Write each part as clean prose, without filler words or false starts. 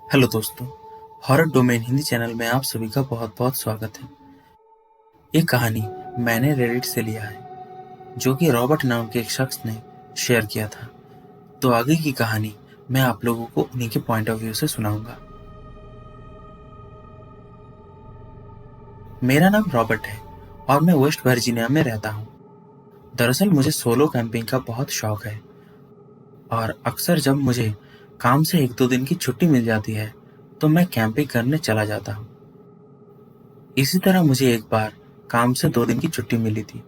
Hello दोस्तों, horror domain Hindi channel में आप सभी का बहुत बहुत स्वागत है। ये कहानी मैंने रेडिट से लिया है, जो कि रॉबर्ट नाम के एक शख्स ने शेयर किया था। तो आगे की कहानी मैं आप लोगों को उन्हीं के पॉइंट ऑफ व्यू से सुनाऊंगा। मेरा नाम रॉबर्ट है और मैं वेस्ट वर्जीनिया में रहता हूँ। दरअसल मुझे सोलो कैंपिंग का बहुत शौक है और अक्सर जब मुझे काम से 1-2 दिन की छुट्टी मिल जाती है तो मैं कैंपिंग करने चला जाता हूँ। इसी तरह मुझे एक बार काम से 2 दिन की छुट्टी मिली थी,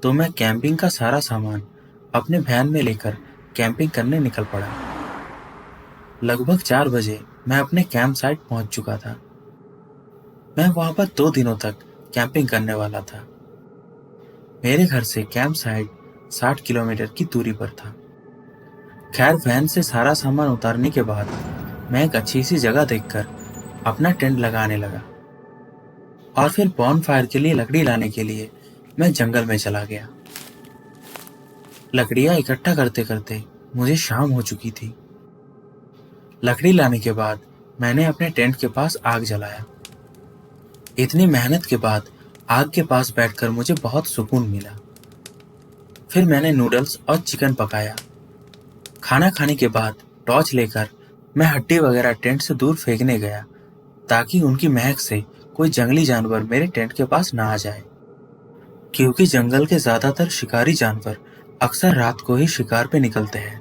तो मैं कैंपिंग का सारा सामान अपने वैन में लेकर कैंपिंग करने निकल पड़ा। लगभग 4 बजे मैं अपने कैंप साइट पहुंच चुका था। मैं वहां पर 2 दिनों तक कैंपिंग करने वाला था। मेरे घर से कैंप साइट 60 किलोमीटर की दूरी पर था। खैर, वैन से सारा सामान उतारने के बाद मैं एक अच्छी सी जगह देखकर अपना टेंट लगाने लगा और फिर बॉन फायर के लिए लकड़ी लाने के लिए मैं जंगल में चला गया। लकड़ियां इकट्ठा करते करते मुझे शाम हो चुकी थी। लकड़ी लाने के बाद मैंने अपने टेंट के पास आग जलाया। इतनी मेहनत के बाद आग के पास बैठकर मुझे बहुत सुकून मिला। फिर मैंने नूडल्स और चिकन पकाया। खाना खाने के बाद टॉर्च लेकर मैं हड्डी वगैरह टेंट से दूर फेंकने गया, ताकि उनकी महक से कोई जंगली जानवर मेरे टेंट के पास ना आ जाए, क्योंकि जंगल के ज्यादातर शिकारी जानवर अक्सर रात को ही शिकार पे निकलते हैं।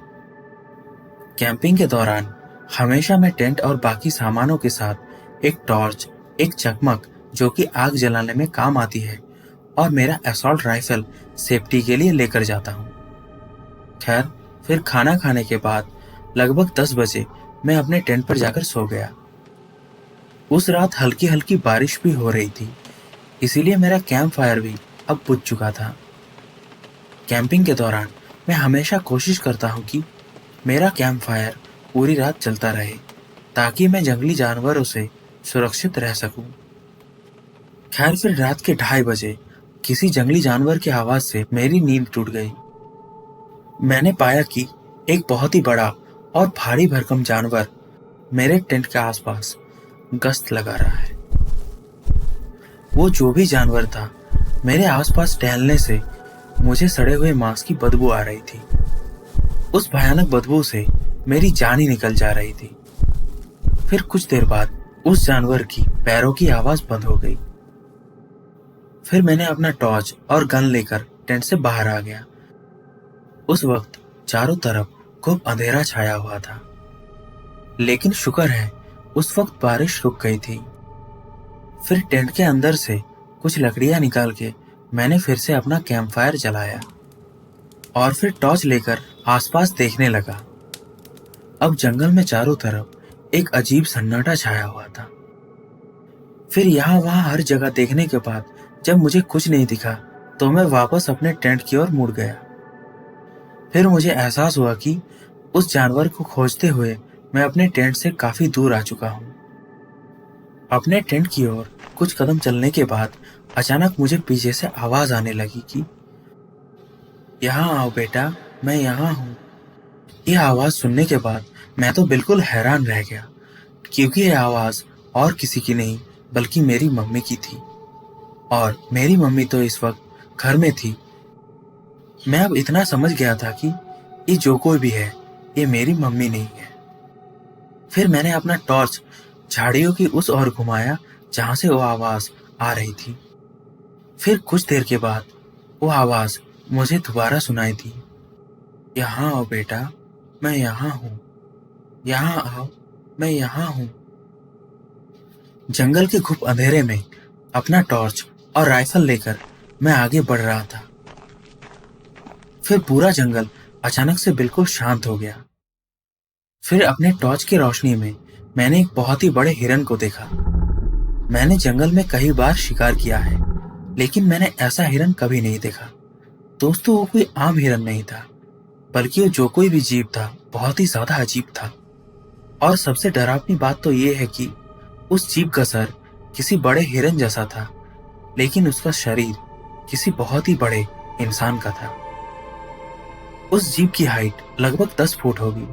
कैंपिंग के दौरान हमेशा मैं टेंट और बाकी सामानों के साथ एक टॉर्च, एक चकमक जो कि आग जलाने में काम आती है, और मेरा असॉल्ट राइफल सेफ्टी के लिए लेकर जाता हूँ। खैर, फिर खाना खाने के बाद लगभग 10 बजे मैं अपने टेंट पर जाकर सो गया। उस रात हल्की हल्की बारिश भी हो रही थी, इसीलिए मेरा कैंप फायर भी अब बुझ चुका था। कैंपिंग के दौरान मैं हमेशा कोशिश करता हूँ कि मेरा कैंप फायर पूरी रात चलता रहे, ताकि मैं जंगली जानवरों से सुरक्षित रह सकूं। खैर, फिर रात के 2:30 बजे किसी जंगली जानवर की आवाज से मेरी नींद टूट गई। मैंने पाया कि एक बहुत ही बड़ा और भारी भरकम जानवर मेरे टेंट के आसपास गश्त लगा रहा है। वो जो भी जानवर था, मेरे आसपास टहलने से मुझे सड़े हुए मांस की बदबू आ रही थी। उस भयानक बदबू से मेरी जान ही निकल जा रही थी। फिर कुछ देर बाद उस जानवर की पैरों की आवाज बंद हो गई। फिर मैंने अपना टॉर्च और गन लेकर टेंट से बाहर आ गया। उस वक्त चारों तरफ खूब अंधेरा छाया हुआ था, लेकिन शुक्र है उस वक्त बारिश रुक गई थी। फिर टेंट के अंदर से कुछ लकड़ियां निकाल के मैंने फिर से अपना कैंप फायर जलाया और फिर टॉर्च लेकर आसपास देखने लगा। अब जंगल में चारों तरफ एक अजीब सन्नाटा छाया हुआ था। फिर यहाँ वहां हर जगह देखने के बाद जब मुझे कुछ नहीं दिखा, तो मैं वापस अपने टेंट की ओर मुड़ गया। फिर मुझे एहसास हुआ कि उस जानवर को खोजते हुए मैं अपने टेंट से काफी दूर आ चुका हूँ। अपने टेंट की ओर कुछ कदम चलने के बाद अचानक मुझे पीछे से आवाज आने लगी कि यहाँ आओ बेटा, मैं यहाँ हूँ। यह आवाज सुनने के बाद मैं तो बिल्कुल हैरान रह गया, क्योंकि यह आवाज और किसी की नहीं बल्कि मेरी मम्मी की थी, और मेरी मम्मी तो इस वक्त घर में थी। मैं अब इतना समझ गया था कि ये जो कोई भी है, ये मेरी मम्मी नहीं है। फिर मैंने अपना टॉर्च झाड़ियों की उस ओर घुमाया जहां से वो आवाज आ रही थी। फिर कुछ देर के बाद वो आवाज मुझे दोबारा सुनाई दी। यहाँ आओ बेटा, मैं यहाँ हूँ। यहाँ आओ, मैं यहाँ हूँ। जंगल के घुप अंधेरे में अपना टॉर्च और राइफल लेकर मैं आगे बढ़ रहा था। फिर पूरा जंगल अचानक से बिल्कुल शांत हो गया। फिर अपने टॉर्च की रोशनी में मैंने एक बहुत ही बड़े हिरन को देखा। मैंने जंगल में कई बार शिकार किया है, लेकिन मैंने ऐसा हिरन कभी नहीं देखा। दोस्तों, वो कोई आम हिरन नहीं था, बल्कि वो जो कोई भी जीव था, बहुत ही ज्यादा अजीब था। और सबसे डरावनी बात तो ये है कि उस जीव का सर किसी बड़े हिरन जैसा था, लेकिन उसका शरीर किसी बहुत ही बड़े इंसान का था। उस जीव की हाइट लगभग 10 फुट होगी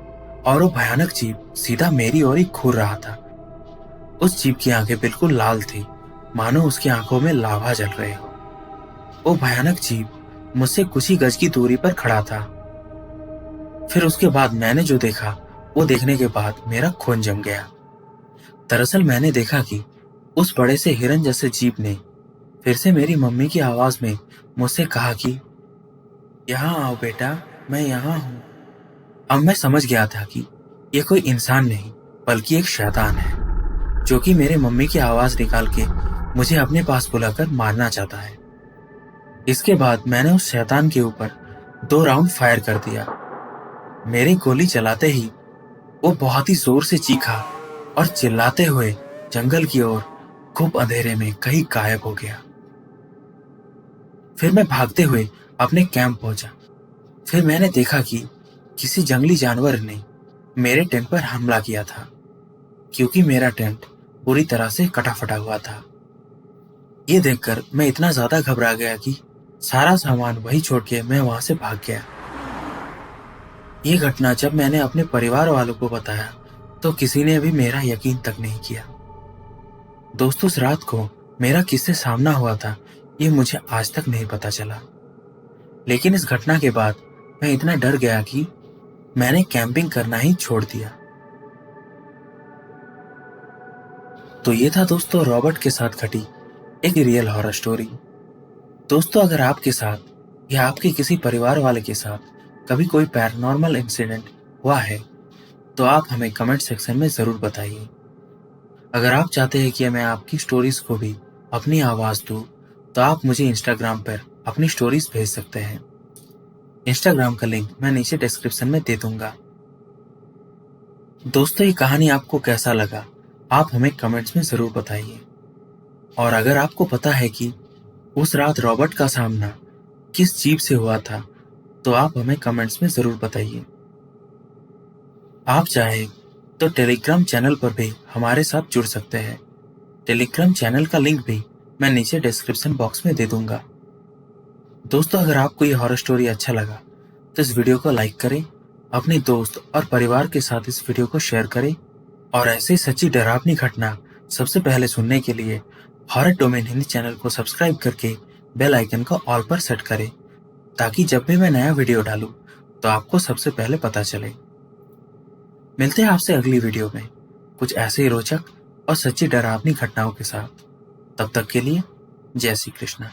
और वो भयानक जीव सीधा मेरी ओर ही घूर रहा था। उस जीव की आंखें बिल्कुल लाल थी, मानो उसकी आंखों में लावा जल रहे हो। वो भयानक जीव मुझसे कुछ ही गज की दूरी पर खड़ा था। फिर उसके बाद मैंने जो देखा, वो देखने के बाद मेरा खून जम गया। दरअसल मैंने देखा कि उस बड़े से हिरन जैसे जीव ने फिर से मेरी मम्मी की आवाज में मुझसे कहा कि यहाँ आओ बेटा, मैं यहाँ हूँ। अब मैं समझ गया था कि ये कोई इंसान नहीं, बल्कि एक शैतान है, जो कि मेरे मम्मी की आवाज निकाल के मुझे अपने पास बुलाकर मारना चाहता है। इसके बाद मैंने उस शैतान के ऊपर 2 राउंड फायर कर दिया। मेरी गोली चलाते ही वो बहुत ही जोर से चीखा और चिल्लाते हुए जंगल की ओर खूब अंधेरे में कहीं गायब हो गया। फिर मैं भागते हुए अपने कैंप पहुंचा। फिर मैंने देखा कि किसी जंगली जानवर ने मेरे टेंट पर हमला किया था, क्योंकि मेरा टेंट पूरी तरह से कटा फटा हुआ था। ये देखकर मैं इतना ज्यादा घबरा गया कि सारा सामान वहीं छोड़ के मैं वहां से भाग गया। ये घटना जब मैंने अपने परिवार वालों को बताया, तो किसी ने भी मेरा यकीन तक नहीं किया। दोस्तों, उस रात को मेरा किससे सामना हुआ था, ये मुझे आज तक नहीं पता चला। लेकिन इस घटना के बाद मैं इतना डर गया कि मैंने कैंपिंग करना ही छोड़ दिया। तो ये था दोस्तों रॉबर्ट के साथ घटी एक रियल हॉरर स्टोरी। दोस्तों, अगर आपके साथ या आपके किसी परिवार वाले के साथ कभी कोई पैरानॉर्मल इंसिडेंट हुआ है, तो आप हमें कमेंट सेक्शन में जरूर बताइए। अगर आप चाहते हैं कि मैं आपकी स्टोरीज को भी अपनी आवाज दूं, तो आप मुझे इंस्टाग्राम पर अपनी स्टोरीज भेज सकते हैं। इंस्टाग्राम का लिंक मैं नीचे डिस्क्रिप्शन में दे दूंगा। दोस्तों, ये कहानी आपको कैसा लगा, आप हमें कमेंट्स में जरूर बताइए। और अगर आपको पता है कि उस रात रॉबर्ट का सामना किस जीव से हुआ था, तो आप हमें कमेंट्स में जरूर बताइए। आप चाहे तो टेलीग्राम चैनल पर भी हमारे साथ जुड़ सकते हैं। टेलीग्राम चैनल का लिंक भी मैं नीचे डिस्क्रिप्शन बॉक्स में दे दूंगा। दोस्तों, अगर आपको ये हॉरर स्टोरी अच्छा लगा, तो इस वीडियो को लाइक करें, अपने दोस्त और परिवार के साथ इस वीडियो को शेयर करें, और ऐसे ही सच्ची डरावनी घटना सबसे पहले सुनने के लिए हॉरर डोमेन हिंदी चैनल को सब्सक्राइब करके बेल आइकन को ऑल पर सेट करें, ताकि जब भी मैं नया वीडियो डालूं, तो आपको सबसे पहले पता चले। मिलते हैं आपसे अगली वीडियो में कुछ ऐसे ही रोचक और सच्ची डरावनी घटनाओं के साथ। तब तक के लिए जय श्री कृष्णा।